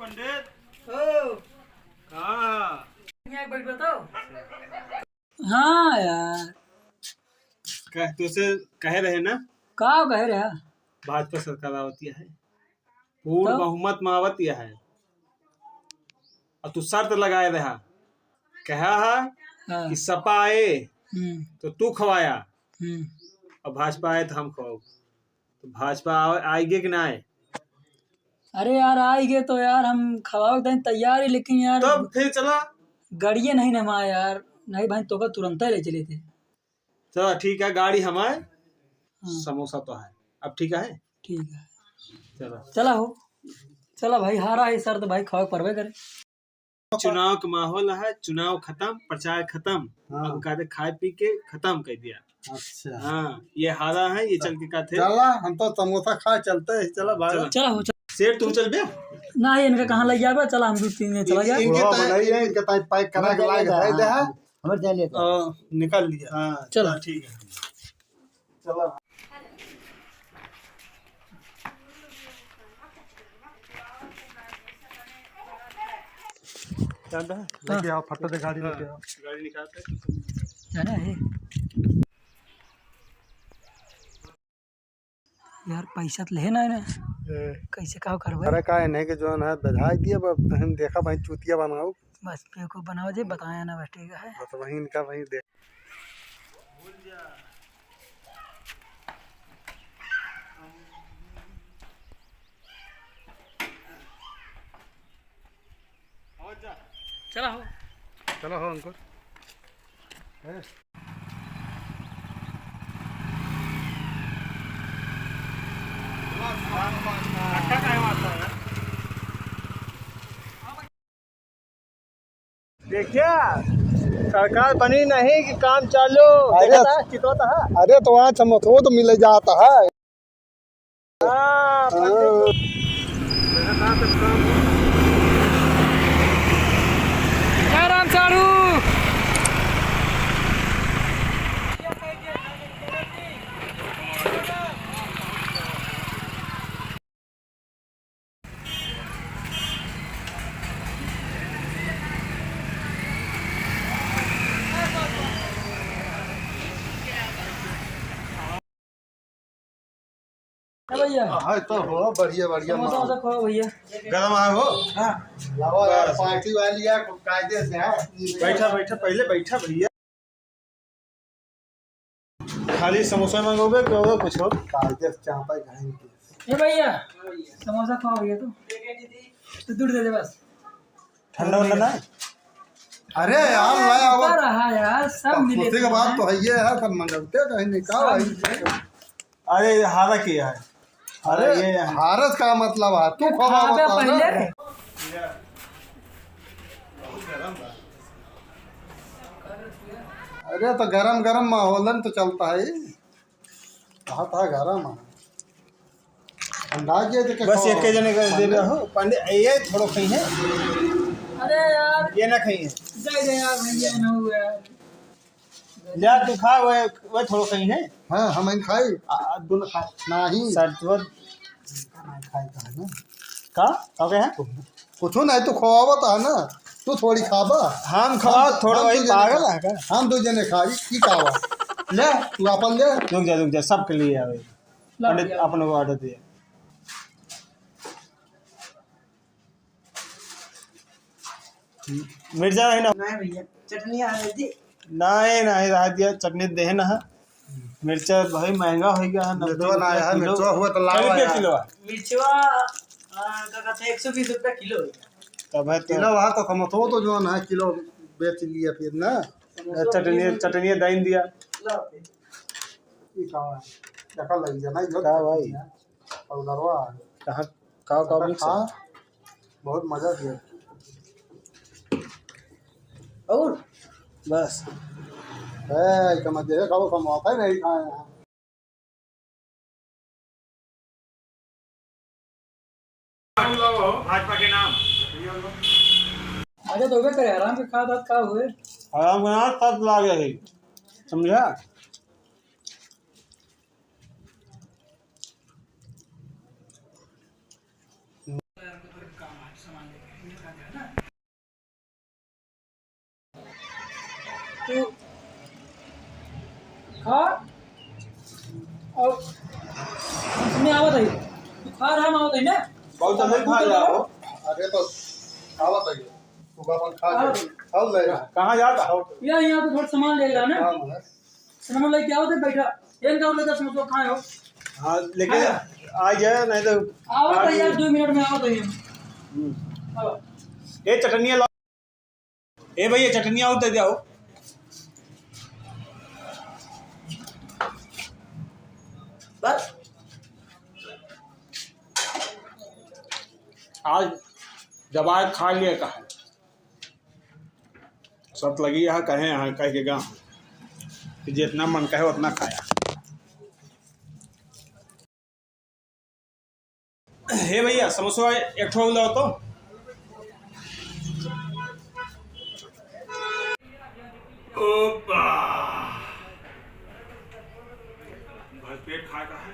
पंडित ओ हाँ यहाँ बैठ बताओ। हाँ यार कह तुझसे कह रहे ना का कह रहा भाजपा सरकार आवती है पूर्ण तो बहुमत में आवती है और तू शर्त लगाए रहा कहा है हाँ कि सपा आए हम्म तो तू खवाया हम्म और भाजपा आए तो हम खवाओ तो भाजपा आएगी कि ना आए अरे यार आएंगे तो यार हम खवाओ दें तैयार ही, लेकिन यार तब फिर चला गाड़िए नहीं नमा यार। नहीं भाई तो का तुरंत ही ले चले थे। चला ठीक है गाड़ी हमारे हाँ समोसा तो है अब ठीक है ठीक है चलो चला हो। चला भाई हारा है सर तो भाई खवा परवे करे। चुनाव का माहौल है चुनाव खत्म प्रचार खत्म हाँ। अब कहते खाए पी के खत्म कर दिया अच्छा हाँ ये हारा है ये चल के कहते चला हम तो समोसा खा चलते हैं चला भाई चलो। चला हो चला सेठ तुम चल बे ना ये इनका कहाँ लग जाए। चला हम 2-3 दिन चला जाए। इनके वो तय- बनाइए इनके ताई पैक करा के लाए दे दे है हमर जाए ले निकाल लिया हाँ चलो। ठीक है चला लेके आओ फटो से गाड़ी लेके आओ गाड़ी निकालते है ना ये यार पैसा तो ले ना कैसे का करवे। अरे का नहीं के जो है बधाई दिए हम देखा भाई चूतिया बनाओ बस पे को बनाओ जे बताया ना बस ठीक है। बस वही इनका वही देख चला हो चलो हो अंकुर देखिए सरकार बनी नहीं कि काम चालू अरे चितवता है अरे तो वहाँ समोसा वो तो मिल जाता है राम सारू भैया हाँ तो हो बढ़िया बढ़िया समोसा वोसा खाओ भैया। गरम आए हो लाओ यार पार्टी वाली है कायदे से है बैठा बैठा पहले बैठा भैया खाली समोसा मंगोगे कि और कुछ हो कायदे से चापा खाएंगे ए भैया समोसा खाओ भैया तो दूर दे दे बस। ठंडा वंडा ना अरे यार लाया क्या अब रहा यार सब मिले खुशी के बाद तो है ये है सब मंगलते कहीं निकाल भाई अरे हारा किया है अरे ये भारत का मतलब है तू खवा खावे बता ना। पहले अरे तो गरम गरम माहौलन तो चलता है कहा था गरम है अंदाज ये तो बस एक जने का दे रहा हो पांडे ये थोड़ो कहीं है अरे यार ये ना कहीं है जय जय यार भैया ना हुआ यार। जा तू खा वो थोड़ो कहीं है हाँ हम इन खाई दोनों खा नहीं सरतवर खाई का है ना का कहे हैं कुछ नहीं तो खवावत है ना तू थोड़ी खाबा हम खवा थोड़ा हम वही दो जने पागल है खा- का हम दो जने खाई की खावा ले तू अपन ले रुक जा सबके लिए आवे पंडित अपने को ऑर्डर दिया मिर्जा है ना नहीं भैया चटनी आ रही थी नहीं नहीं रह दिया चटनी दे ना मिर्चा भाई महंगा हो गया है 90 मिर्चवा ना आया है किलो। मिर्चवा हुआ तो कै लावा रुपये यार। किलो है मिर्चवा का कहते 120 रुपया किलो है। तब है तो किलो वहाँ तो समोसो तो जो है किलो बेच लिया फिर ना चटनी दाइन दिया लो की खावा देखा लग जाना इधर का भाई पाउडरवा कहाँ का मिक्स खा है? बहुत मजा दिया और बस है समझ दे खाओ समोसा ही नहीं खाए हैं भाजपा के नाम आगे तो वे करे आराम से खा दात का हुए। आराम बना तब लागे है समझा खा रहा मैं ना बहुत जल्दी खा जाओ। अरे तो खावा चाहिए सुबह अपन खा ले कहाँ जाता? यहाँ तो थोड़ा सामान ले रहा ना काम है सामान लेके आओ तो बैठा एक गाँव लेकर समझो खाए हो हाँ लेकिन आ जाए नहीं तो आओ तो यार 2 मिनट में आओ तो ये ये चटनिया लाओ। ए भैया चटनिया और दे जाओ। बस आज जब आज खा लिया कहा सब लगी यहाँ कहे यहाँ कह के गाँव कि जितना मन कहे उतना खाया। हे भैया समोसा एक ठो लाओ तो। ओपा भर पेट खा का है।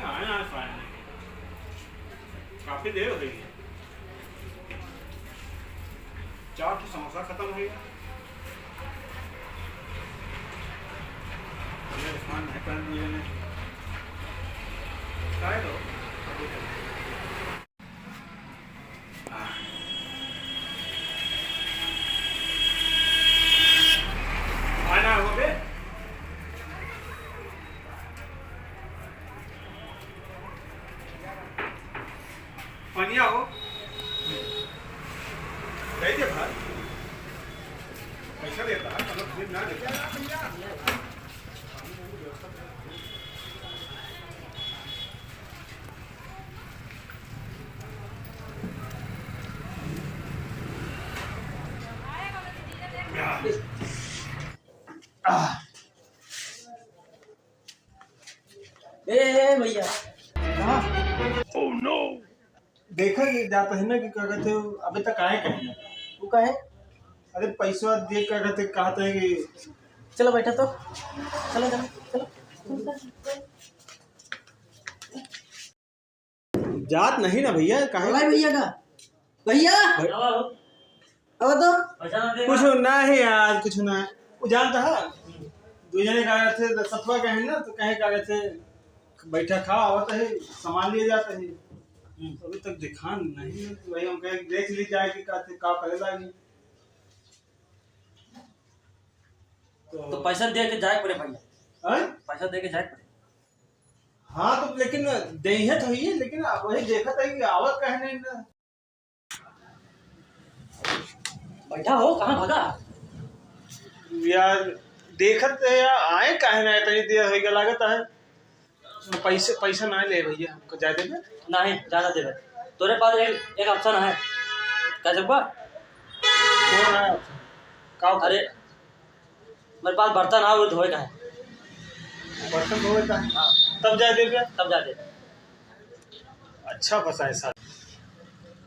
आए काफी देर हो गई है। 4 तो समोसा खत्म हो गया। नहीं कर दिए ने खाए दो। आना हो बे पनिया हो दे दे भाई पैसा देता है मतलब ना देता। ए भैया देखा कि जाता है ना कि क्या कहते हो अभी तक आए कहीं। तू का है अरे पैसा दे क्या कहते हैं कि चलो बैठा तो चलो चलो चलो जात नहीं ना भैया कहे भाई भैया का भैया अब तो कुछ ना है यार कुछ ना वो जानता है। 2 जने का थे सतवा कहे ना तो कहे का थे बैठा खा आवत है सामान लिए जाते हैं। अभी तक दिखा नहीं तो वही हम कहे देख ली जाए कि का करेगा नहीं तो पैसा दे के जाए पड़े भैया हैं? पैसा दे के जाए पड़े। हाँ तो लेकिन देहे तो ही है लेकिन वही देखा था कि आवत कहे नहीं ना। बैठा हो कहाँ भागा यार देखत है यार आए काहे ना इतनी देर हो गया लागत है। पैसा ना ले भैया हमको ज्यादा में नहीं ज्यादा दे रहे तोरे पास एक ऑप्शन है क्या जब्बा कौन है का अरे मेरे पास बर्तन आ वो धोए का है बर्तन धोए का है तब जा दे क्या तब जा दे। अच्छा फंसा है सर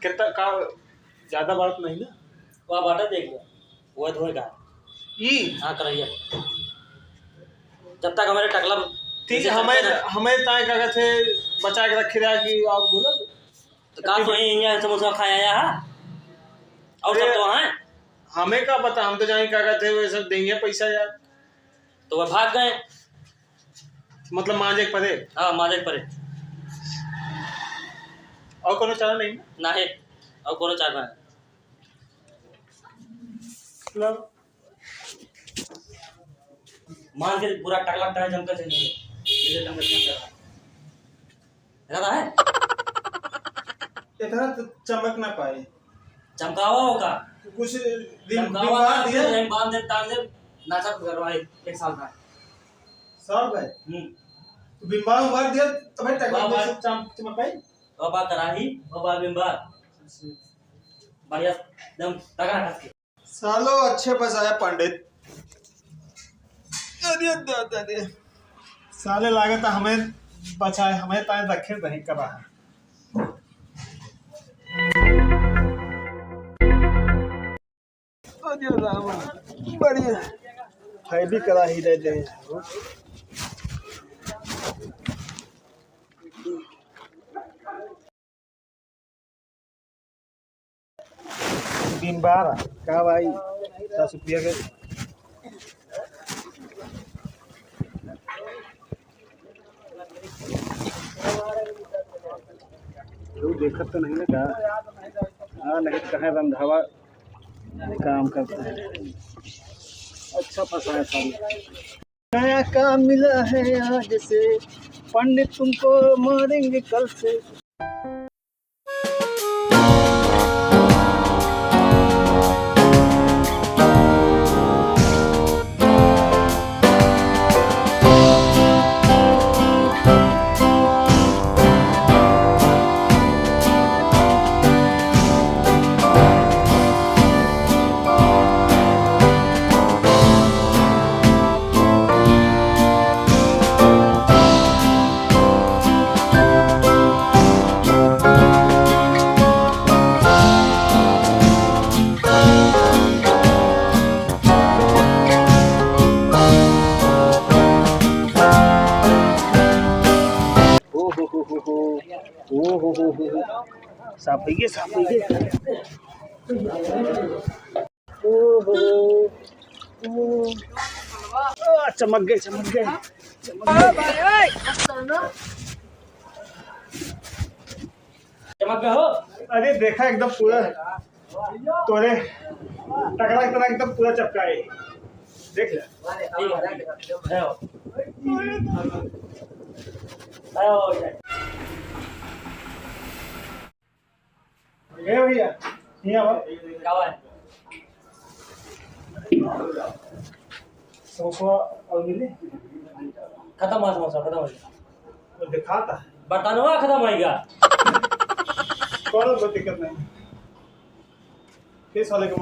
कितना का ज्यादा बात नहीं ना वहाँ बाटा देख लिया वो धोए का है ई हाँ कराइए जब तक हमारे टकला ठीक है हमें ताए का थे बचा के रखे रहा कि आप बोलो तो कहाँ तो यहीं समोसा खाया है और सब तो वहाँ है हमें क्या पता हम तो जाने क्या कहते वो सब देंगे पैसा यार तो वह भाग गए मतलब मांझे पड़े हाँ मालिक परे और कोनो चारा नहीं ना है और कोनो चार में मतलब मान के पूरा टकला टकला जमकर चलिए ये जमकर चल रहा है इतना तो चमक ना पाए चमकावा होगा कुछ दिन चमकावा बीमार दिया फिर बांध दे टांग दे नाचा करवाए 1 साल का सब है बीमार उमार दिया तो भाई टकला सब चमक पाई बाबा कराही बाबा बिंबा बढ़िया एकदम तगड़ा कस के सालो अच्छे बजाया पंडित अरे दादा रे साले लागत हमें बचाए हमें ताए रखे नहीं कर रहा अरे राम बढ़िया है भी करा ही दे दे दिन बार का भाई 10 रुपया के देखा तो नहीं लगा। हाँ नहीं तो कहाँ रंधावा काम करता है। अच्छा फंसाया था। नया काम मिला है आज से, पंडित तुमको मारेंगे कल से। साफ है ये, साफ है ये। चमक गए, चमक गए, चमक गए हो? अरे देखा एकदम पूरा तोरे टकरा की तरह एकदम पूरा चपकाए। देख ले। ये भैया यहाँ क्या हुआ है? सोफा और मिले खत्म हुआ समोसा, खत्म हो गया। वो दिखाता है। बर्तन हुआ खत्म होएगा। कोई दिक्कत नहीं, किस वाले को